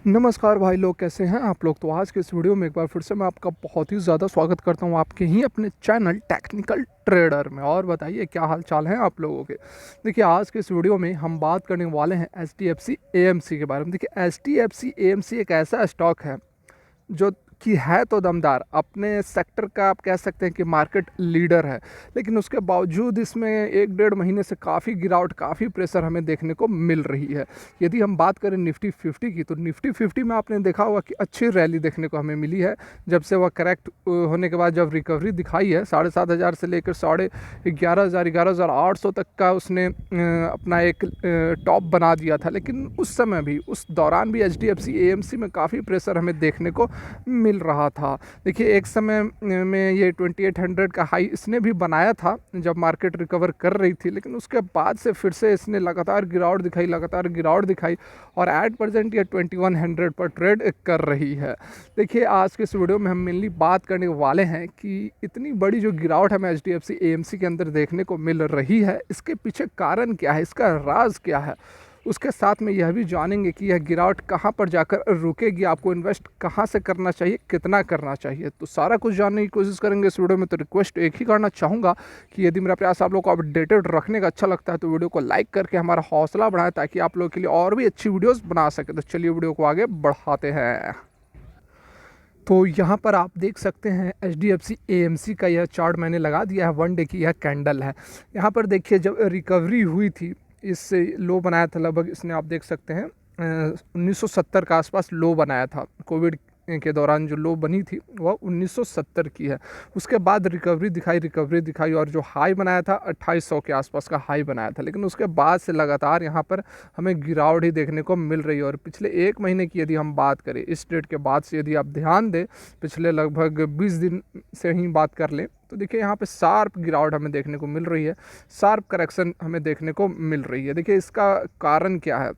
नमस्कार भाई लोग, कैसे हैं आप लोग। तो आज के इस वीडियो में एक बार फिर से मैं आपका बहुत ही ज़्यादा स्वागत करता हूं आपके ही अपने चैनल टेक्निकल ट्रेडर में। और बताइए क्या हाल चाल है आप लोगों के। देखिए आज के इस वीडियो में हम बात करने वाले हैं HDFC AMC के बारे में। देखिए HDFC AMC एक ऐसा स्टॉक है जो कि है तो दमदार, अपने सेक्टर का आप कह सकते हैं कि मार्केट लीडर है, लेकिन उसके बावजूद इसमें एक डेढ़ महीने से काफ़ी गिरावट, काफ़ी प्रेशर हमें देखने को मिल रही है। यदि हम बात करें निफ्टी 50 की, तो निफ्टी 50 में आपने देखा होगा कि अच्छी रैली देखने को हमें मिली है। जब से वह करेक्ट होने के बाद जब रिकवरी दिखाई है 7,500 से लेकर 11,500 11,800 तक का उसने अपना एक टॉप बना दिया था। लेकिन उस समय भी, उस दौरान भी HDFC AMC में काफ़ी प्रेशर हमें देखने को मिल रहा था। देखिए एक समय में ये 2800 का हाई इसने भी बनाया था जब मार्केट रिकवर कर रही थी, लेकिन उसके बाद से फिर से इसने लगातार गिरावट दिखाई और एट प्रेजेंट ये 2100 पर ट्रेड कर रही है। देखिए आज के इस वीडियो में हम मेनली बात करने वाले हैं कि इतनी बड़ी जो गिरावट हमें HDFC AMC के अंदर देखने को मिल रही है, इसके पीछे कारण क्या है, इसका राज क्या है। उसके साथ में यह भी जानेंगे कि यह गिरावट कहाँ पर जाकर रुकेगी, आपको इन्वेस्ट कहाँ से करना चाहिए, कितना करना चाहिए। तो सारा कुछ जानने की कोशिश करेंगे इस वीडियो में। तो रिक्वेस्ट एक ही करना चाहूँगा कि यदि मेरा प्रयास आप लोग को अपडेटेड रखने का अच्छा लगता है तो वीडियो को लाइक करके हमारा हौसला बढ़ाएं, ताकि आप लोगों के लिए और भी अच्छी वीडियोज़ बना सके। तो चलिए वीडियो को आगे बढ़ाते हैं। तो यहाँ पर आप देख सकते हैं HDFC AMC का यह चार्ट मैंने लगा दिया है, वन डे की यह कैंडल है। यहाँ पर देखिए जब रिकवरी हुई थी, इससे लो बनाया था लगभग, इसने आप देख सकते हैं 1970 का आसपास लो बनाया था। कोविड के दौरान जो लो बनी थी वह 1970 की है। उसके बाद रिकवरी दिखाई और जो हाई बनाया था 2800 के आसपास का हाई बनाया था। लेकिन उसके बाद से लगातार यहाँ पर हमें गिरावट ही देखने को मिल रही है। और पिछले एक महीने की यदि हम बात करें, इस डेट के बाद से यदि आप ध्यान दें, पिछले लगभग 20 दिन से ही बात कर लें, तो देखिए यहाँ पे शार्प गिरावट हमें देखने को मिल रही है, शार्प करेक्शन हमें देखने को मिल रही है। देखिए इसका कारण क्या है।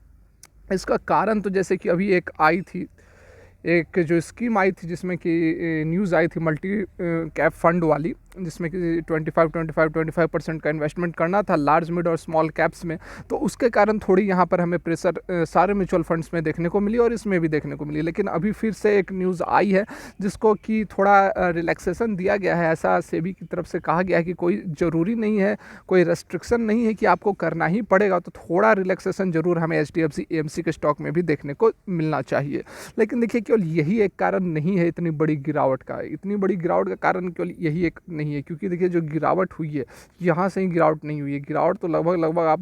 इसका कारण तो जैसे कि अभी एक जो स्कीम आई थी, जिसमें कि न्यूज़ आई थी मल्टी कैप फंड वाली, जिसमें कि 25% का इन्वेस्टमेंट करना था लार्ज मिड और स्मॉल कैप्स में। तो उसके कारण थोड़ी यहाँ पर हमें प्रेशर सारे म्यूचुअल फंड्स में देखने को मिली और इसमें भी देखने को मिली। लेकिन अभी फिर से एक न्यूज़ आई है जिसको कि थोड़ा रिलैक्सेशन दिया गया है। ऐसा सेबी की तरफ से कहा गया है कि कोई ज़रूरी नहीं है, कोई रेस्ट्रिक्शन नहीं है कि आपको करना ही पड़ेगा। तो थोड़ा रिलैक्सेशन ज़रूर हमें HDFC AMC के स्टॉक में भी देखने को मिलना चाहिए। लेकिन देखिए केवल यही एक कारण नहीं है इतनी बड़ी गिरावट का। इतनी बड़ी गिरावट का कारण केवल यही एक नहीं है, क्योंकि देखिए जो गिरावट हुई है, यहाँ से ही गिरावट नहीं हुई है। गिरावट तो लगभग आप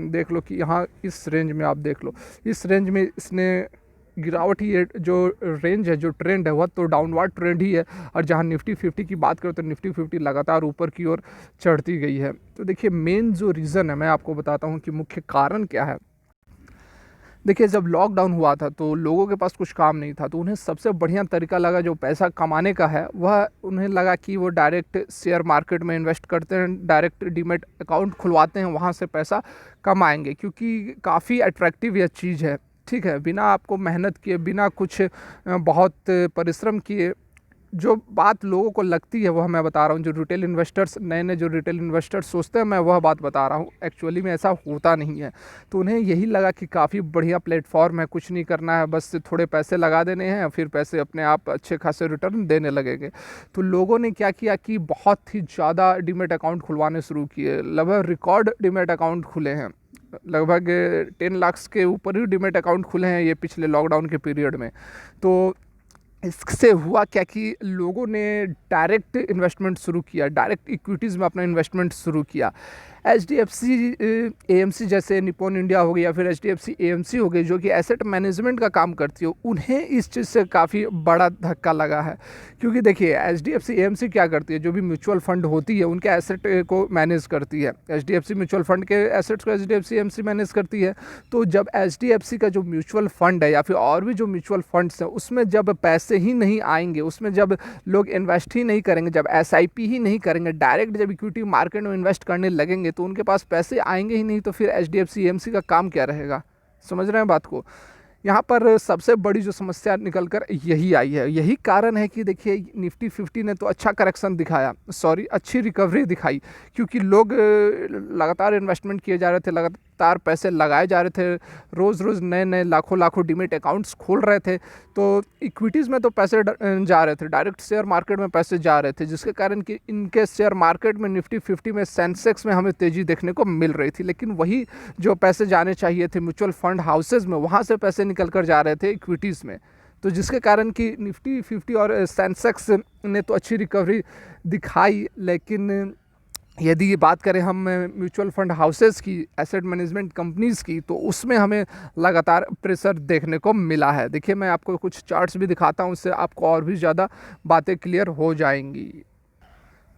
देख लो कि यहाँ इस रेंज में आप देख लो, इस रेंज में इसने गिरावट ही है। जो रेंज है, जो ट्रेंड है, वह तो डाउनवर्ड ट्रेंड ही है। और जहाँ निफ्टी 50 की बात करें तो निफ्टी 50 लगातार ऊपर की ओर चढ़ती गई है। तो देखिए मेन जो रीज़न है, मैं आपको बताता हूँ कि मुख्य कारण क्या है। देखिए जब लॉकडाउन हुआ था तो लोगों के पास कुछ काम नहीं था, तो उन्हें सबसे बढ़िया तरीका लगा जो पैसा कमाने का है, वह उन्हें लगा कि वो डायरेक्ट शेयर मार्केट में इन्वेस्ट करते हैं, डायरेक्ट डीमैट अकाउंट खुलवाते हैं, वहाँ से पैसा कमाएंगे। क्योंकि काफ़ी अट्रैक्टिव यह चीज़ है, ठीक है। बिना आपको मेहनत किए, बिना कुछ बहुत परिश्रम किए, जो बात लोगों को लगती है वह मैं बता रहा हूँ। जो रिटेल इन्वेस्टर्स, नए जो रिटेल इन्वेस्टर्स सोचते हैं, मैं वह बात बता रहा हूँ। एक्चुअली में ऐसा होता नहीं है। तो उन्हें यही लगा कि काफ़ी बढ़िया प्लेटफॉर्म है, कुछ नहीं करना है, बस थोड़े पैसे लगा देने हैं, फिर पैसे अपने आप अच्छे खासे रिटर्न देने लगेंगे। तो लोगों ने क्या किया कि बहुत ही ज़्यादा डीमैट अकाउंट खुलवाने शुरू किए। लगभग रिकॉर्ड डीमैट अकाउंट खुले हैं, लगभग 10 लाख के ऊपर ही डीमैट अकाउंट खुले हैं ये पिछले लॉकडाउन के पीरियड में। तो इससे हुआ क्या कि लोगों ने डायरेक्ट इन्वेस्टमेंट शुरू किया, डायरेक्ट इक्विटीज़ में अपना इन्वेस्टमेंट शुरू किया। HDFC AMC जैसे निप्पॉन इंडिया हो गई या फिर HDFC AMC हो गई, जो कि एसेट मैनेजमेंट का काम करती है, उन्हें इस चीज़ से काफ़ी बड़ा धक्का लगा है। क्योंकि देखिए HDFC AMC क्या करती है, जो भी म्यूचुअल फंड होती है उनके एसेट को मैनेज करती है। HDFC म्यूचुअल फंड के एसेट्स को HDFC AMC मैनेज करती है। तो जब HDFC का जो म्यूचुअल फंड है या फिर और भी जो म्यूचुअल फंड्स हैं, उसमें जब पैसे ही नहीं आएंगे, उसमें जब लोग इन्वेस्ट ही नहीं करेंगे, जब SIP ही नहीं करेंगे, डायरेक्ट जब इक्विटी मार्केट में इन्वेस्ट करने लगेंगे, तो उनके पास पैसे आएंगे ही नहीं। तो फिर HDFC AMC का काम क्या रहेगा, समझ रहे हैं बात को। यहाँ पर सबसे बड़ी जो समस्या निकल कर यही आई है, यही कारण है कि देखिए निफ्टी 50 ने तो अच्छा करेक्शन दिखाया, सॉरी अच्छी रिकवरी दिखाई, क्योंकि लोग लगातार इन्वेस्टमेंट किए जा रहे थे, लगातार पैसे लगाए जा रहे थे, रोज़ रोज़ नए नए लाखों लाखों डीमेट अकाउंट्स खोल रहे थे, तो इक्विटीज़ में तो पैसे जा रहे थे, डायरेक्ट शेयर मार्केट में पैसे जा रहे थे, जिसके कारण कि इनके शेयर मार्केट में निफ्टी 50 में, सेंसेक्स में हमें तेज़ी देखने को मिल रही थी। लेकिन वही जो पैसे जाने चाहिए थे म्यूचुअल फंड हाउसेज में, वहाँ से पैसे निकल कर जा रहे थे इक्विटीज़ में, तो जिसके कारण कि निफ्टी 50 और सेंसेक्स ने तो अच्छी रिकवरी दिखाई। लेकिन यदि ये बात करें हम म्यूचुअल फंड हाउसेस की, एसेट मैनेजमेंट कंपनीज़ की, तो उसमें हमें लगातार प्रेशर देखने को मिला है। देखिए मैं आपको कुछ चार्ट्स भी दिखाता हूँ, उससे आपको और भी ज़्यादा बातें क्लियर हो जाएंगी।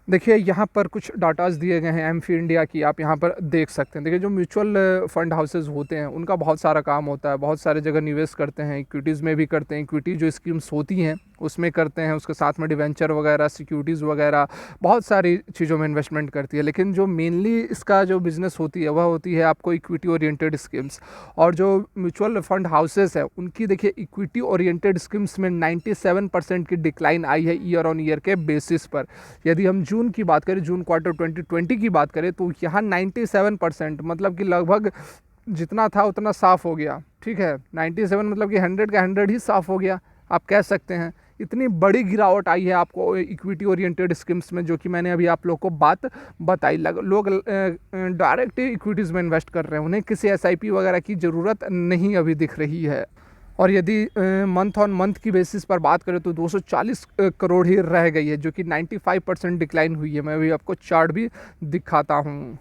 देखिए यहाँ पर कुछ डाटाज दिए गए हैं एमफी इंडिया की, आप यहाँ पर देख सकते हैं। देखिए जो म्यूचुअल फंड हाउसेज होते हैं उनका बहुत सारा काम होता है, बहुत सारे जगह निवेश करते हैं, इक्विटीज़ में भी करते हैं, इक्विटी जो स्कीम्स होती हैं उसमें करते हैं, उसके साथ में डिवेंचर वगैरह, सिक्योरिटीज़ वगैरह, बहुत सारी चीज़ों में इन्वेस्टमेंट करती है। लेकिन जो मेनली इसका जो बिज़नेस होती है वह होती है आपको इक्विटी ओरिएंटेड स्कीम्स। और जो म्यूचुअल फंड हाउसेस है उनकी देखिए इक्विटी ओरिएंटेड स्कीम्स में 97% की डिक्लाइन आई है ईयर ऑन ईयर के बेसिस पर। यदि हम जून की बात करें, जून क्वार्टर 2020 की बात करें, तो यहाँ 97%, मतलब कि लगभग जितना था उतना साफ़ हो गया। ठीक है, 97 मतलब कि 100 का 100 ही साफ़ हो गया, आप कह सकते हैं। इतनी बड़ी गिरावट आई है आपको इक्विटी ओरिएंटेड स्कीम्स में, जो कि मैंने अभी आप लोग को बात बताई। लोग डायरेक्ट इक्विटीज़ में इन्वेस्ट कर रहे हैं, उन्हें किसी एसआईपी वगैरह की ज़रूरत नहीं अभी दिख रही है। और यदि मंथ ऑन मंथ की बेसिस पर बात करें तो 240 करोड़ ही रह गई है, जो कि 95% डिक्लाइन हुई है। मैं अभी आपको चार्ट भी दिखाता हूँ।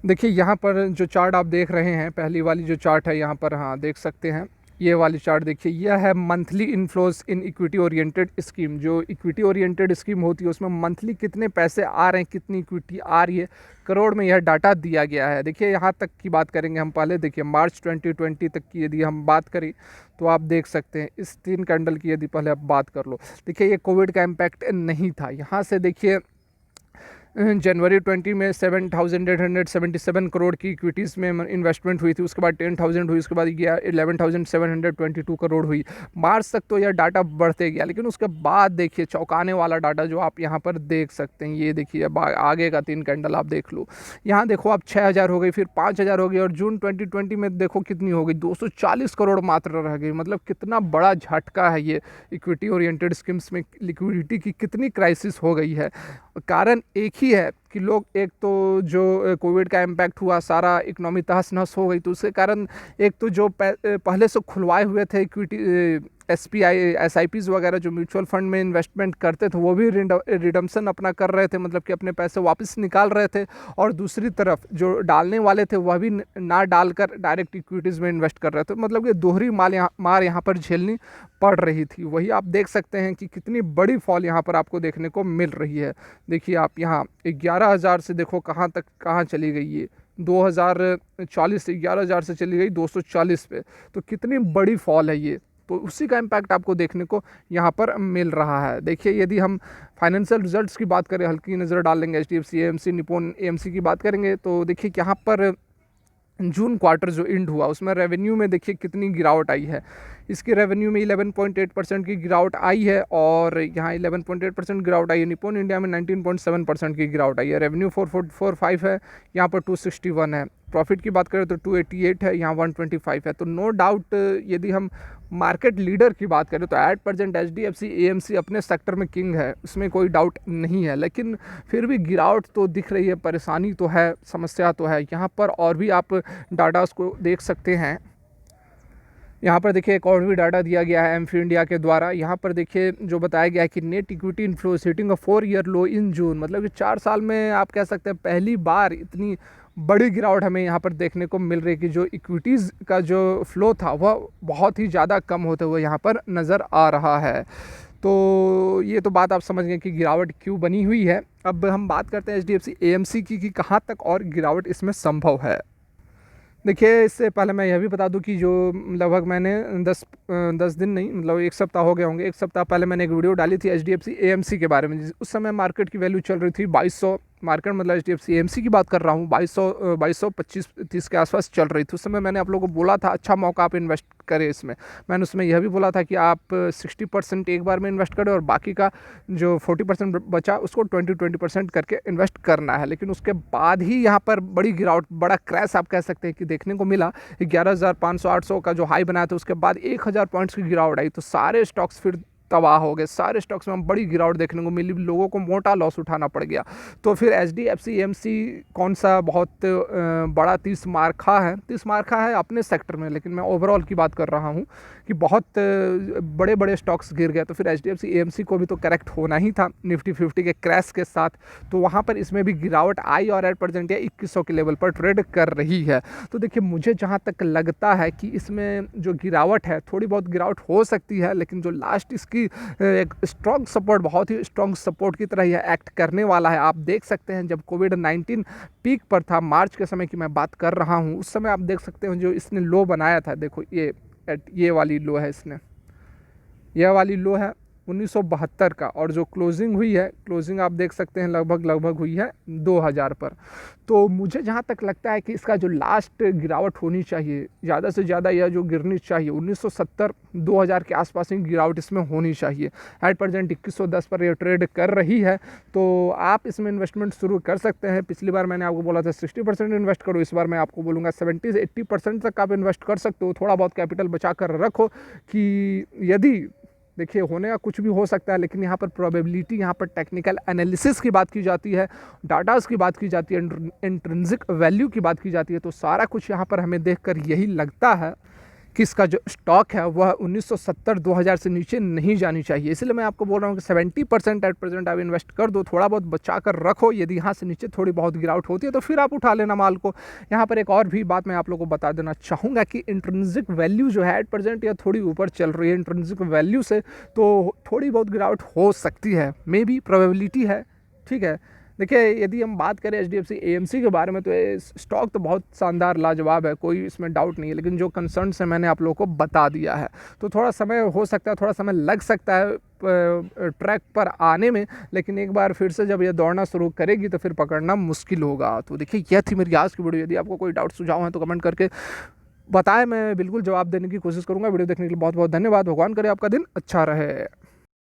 देखिए यहाँ पर जो चार्ट आप देख रहे हैं, पहली वाली जो चार्ट है यहाँ पर, हाँ देख सकते हैं, ये वाली चार्ट देखिए, यह है monthly inflows in equity oriented scheme. जो इक्विटी ओरिएंटेड स्कीम होती है उसमें मंथली कितने पैसे आ रहे हैं, कितनी इक्विटी आ रही है, करोड़ में यह डाटा दिया गया है। देखिए यहाँ तक की बात करेंगे हम, पहले देखिए मार्च 2020 तक की यदि हम बात करें तो आप देख सकते हैं, इस 3 कैंडल की यदि पहले आप बात कर लो, देखिए ये कोविड का इम्पैक्ट नहीं था। यहाँ से देखिए जनवरी 20 में 7,877 करोड़ की इक्विटीज़ में इन्वेस्टमेंट हुई थी, उसके बाद 10,000 हुई, उसके बाद गया 11,722 करोड़ हुई। मार्च तक तो यह डाटा बढ़ते गया, लेकिन उसके बाद देखिए चौंकाने वाला डाटा जो आप यहाँ पर देख सकते हैं, ये देखिए अब आगे का 3 कैंडल आप देख लो। यहाँ देखो आप 6,000 हो गई, फिर 5,000 हो गई, और जून 2020 में देखो कितनी हो गई, 240 करोड़ मात्र रह गई। मतलब कितना बड़ा झटका है ये इक्विटी ओरिएंटेड स्कीम्स में, लिक्विडिटी की कितनी क्राइसिस हो गई है। कारण एक ही है कि लोग, एक तो जो कोविड का इम्पैक्ट हुआ, सारा इकोनॉमी तहस नहस हो गई, तो उसके कारण एक तो जो पहले से खुलवाए हुए थे इक्विटी एसपीआई एसआईपीज वगैरह, जो म्यूचुअल फंड में इन्वेस्टमेंट करते थे, वो भी रिडम्पशन अपना कर रहे थे, मतलब कि अपने पैसे वापस निकाल रहे थे। और दूसरी तरफ जो डालने वाले थे वह भी ना डालकर डायरेक्ट इक्विटीज़ में इन्वेस्ट कर रहे थे। मतलब कि दोहरी मार यहाँ पर झेलनी पड़ रही थी। वही आप देख सकते हैं कि कितनी बड़ी फॉल यहाँ पर आपको देखने को मिल रही है। देखिए आप यहाँ 11,000 से देखो कहाँ चली गई ये, 2040 से 11,000 से चली गई 240 पे, तो कितनी बड़ी फॉल है ये। तो उसी का इम्पैक्ट आपको देखने को यहाँ पर मिल रहा है। देखिए यदि हम फाइनेंशियल रिजल्ट्स की बात करें, हल्की नज़र डालेंगे, एचडीएफसी एएमसी निप्पॉन एएमसी की बात करेंगे, तो देखिए यहाँ पर जून क्वार्टर जो एंड हुआ उसमें रेवेन्यू में देखिए कितनी गिरावट आई है। इसकी रेवेन्यू में 11.8% की गिरावट आई है, और यहाँ 11.8% गिरावट आई है। निप्पॉन इंडिया में 19.7% की गिरावट आई है। रेवेन्यू 445 है, यहाँ पर 261 है। प्रॉफिट की बात करें तो 288 है, यहाँ 125 है। तो नो डाउट यदि हम मार्केट लीडर की बात करें तो एट प्रेजेंट एचडीएफसी एएमसी अपने सेक्टर में किंग है, उसमें कोई डाउट नहीं है। लेकिन फिर भी गिरावट तो दिख रही है, परेशानी तो है, समस्या तो है यहाँ पर। और भी आप डाटास को देख सकते हैं। यहाँ पर देखिए एक और भी डाटा दिया गया है एमफी इंडिया के द्वारा। यहाँ पर देखिए जो बताया गया है कि net equity inflow hitting a 4-year low in June, मतलब कि 4 साल में आप कह सकते हैं पहली बार इतनी बड़ी गिरावट हमें यहाँ पर देखने को मिल रही है कि जो इक्विटीज़ का जो फ्लो था वह बहुत ही ज़्यादा कम होते हुए यहाँ पर नज़र आ रहा है। तो ये तो बात आप समझ गए कि गिरावट क्यों बनी हुई है। अब हम बात करते हैं एचडीएफसी एएमसी की कि कहाँ तक और गिरावट इसमें संभव है। देखिए इससे पहले मैं यह भी बता दूं कि जो लगभग मैंने 10 दिन नहीं, मतलब 1 सप्ताह हो गए होंगे, 1 सप्ताह पहले मैंने एक वीडियो डाली थी एचडीएफसी एएमसी के बारे में। उस समय मार्केट की वैल्यू चल रही थी मार्केट मतलब HDFC AMC की बात कर रहा हूँ, 2225-30 के आसपास चल रही थी। उस समय मैंने आप लोगों को बोला था अच्छा मौका, आप इन्वेस्ट करें इसमें। मैंने उसमें यह भी बोला था कि आप 60% एक बार में इन्वेस्ट करें और बाकी का जो 40% बचा उसको 20% करके इन्वेस्ट करना है। लेकिन उसके बाद ही यहाँ पर बड़ी गिरावट, बड़ा क्रैश आप कह सकते हैं कि देखने को मिला। 11,500-800 का जो हाई बनाया था उसके बाद 1,000 पॉइंट्स की गिरावट आई, तो सारे स्टॉक्स फिर तबाह हो गए। सारे स्टॉक्स में बड़ी गिरावट देखने को मिली, लोगों को मोटा लॉस उठाना पड़ गया। तो फिर HDFC AMC कौन सा बहुत बड़ा 30 मार्खा है अपने सेक्टर में, लेकिन मैं ओवरऑल की बात कर रहा हूँ कि बहुत बड़े बड़े स्टॉक्स गिर गए। तो फिर HDFC AMC को भी तो करेक्ट होना ही था निफ्टी 50 के क्रैश के साथ। तो वहाँ पर इसमें भी गिरावट आई और एट परसेंट या 2100 के लेवल पर ट्रेड कर रही है। तो देखिए मुझे जहाँ तक लगता है कि इसमें जो गिरावट है, थोड़ी बहुत गिरावट हो सकती है, लेकिन जो लास्ट इसकी एक स्ट्रॉन्ग सपोर्ट, बहुत ही स्ट्रॉन्ग सपोर्ट की तरह यह एक्ट करने वाला है। आप देख सकते हैं जब कोविड-19 पीक पर था, मार्च के समय की मैं बात कर रहा हूँ, उस समय आप देख सकते हैं जो इसने लो बनाया था, देखो ये वाली लो है, यह वाली लो है 1972 का, और जो क्लोजिंग हुई है, क्लोजिंग आप देख सकते हैं लगभग हुई है 2000 पर। तो मुझे जहाँ तक लगता है कि इसका जो लास्ट गिरावट होनी चाहिए, ज़्यादा से ज़्यादा यह जो गिरनी चाहिए 1970-2000 के आसपास ही गिरावट इसमें होनी चाहिए। एट प्रेजेंट 2110 पर यह ट्रेड कर रही है, तो आप इसमें इन्वेस्टमेंट शुरू कर सकते हैं। पिछली बार मैंने आपको बोला था 60% इन्वेस्ट करो, इस बार मैं आपको बोलूँगा 70 से 80% तक आप इन्वेस्ट कर सकते हो। थोड़ा बहुत कैपिटल बचा कर रखो कि यदि देखिए होने का कुछ भी हो सकता है, लेकिन यहाँ पर प्रोबेबिलिटी, यहाँ पर टेक्निकल एनालिसिस की बात की जाती है, डाटास की बात की जाती है, इंट्रिंसिक वैल्यू की बात की जाती है। तो सारा कुछ यहाँ पर हमें देखकर यही लगता है कि इसका जो स्टॉक है वह 1970-2000 से नीचे नहीं जानी चाहिए। इसलिए मैं आपको बोल रहा हूँ कि 70% एट प्रेजेंट आप इन्वेस्ट कर दो, थोड़ा बहुत बचा कर रखो। यदि यहाँ से नीचे थोड़ी बहुत गिरावट होती है तो फिर आप उठा लेना माल को। यहाँ पर एक और भी बात मैं आप लोगों को बता देना चाहूँगा कि इंट्रिंसिक वैल्यू जो है एट प्रेजेंट या थोड़ी ऊपर चल रही है इंट्रिंसिक वैल्यू से, तो थोड़ी बहुत गिरावट हो सकती है, मे बी प्रोबेबिलिटी है, ठीक है। देखिए यदि हम बात करें HDFC AMC के बारे में, तो ये स्टॉक तो बहुत शानदार लाजवाब है, कोई इसमें डाउट नहीं है, लेकिन जो कंसर्न्स है मैंने आप लोगों को बता दिया है। तो थोड़ा समय हो सकता है, थोड़ा समय लग सकता है ट्रैक पर आने में, लेकिन एक बार फिर से जब ये दौड़ना शुरू करेगी तो फिर पकड़ना मुश्किल होगा। तो देखिए यह थी मेरी आज की वीडियो। यदि आपको कोई डाउट सुझाव है तो कमेंट करके बताएं, मैं बिल्कुल जवाब देने की कोशिश करूँगा। वीडियो देखने के लिए बहुत बहुत धन्यवाद। भगवान करे आपका दिन अच्छा रहे।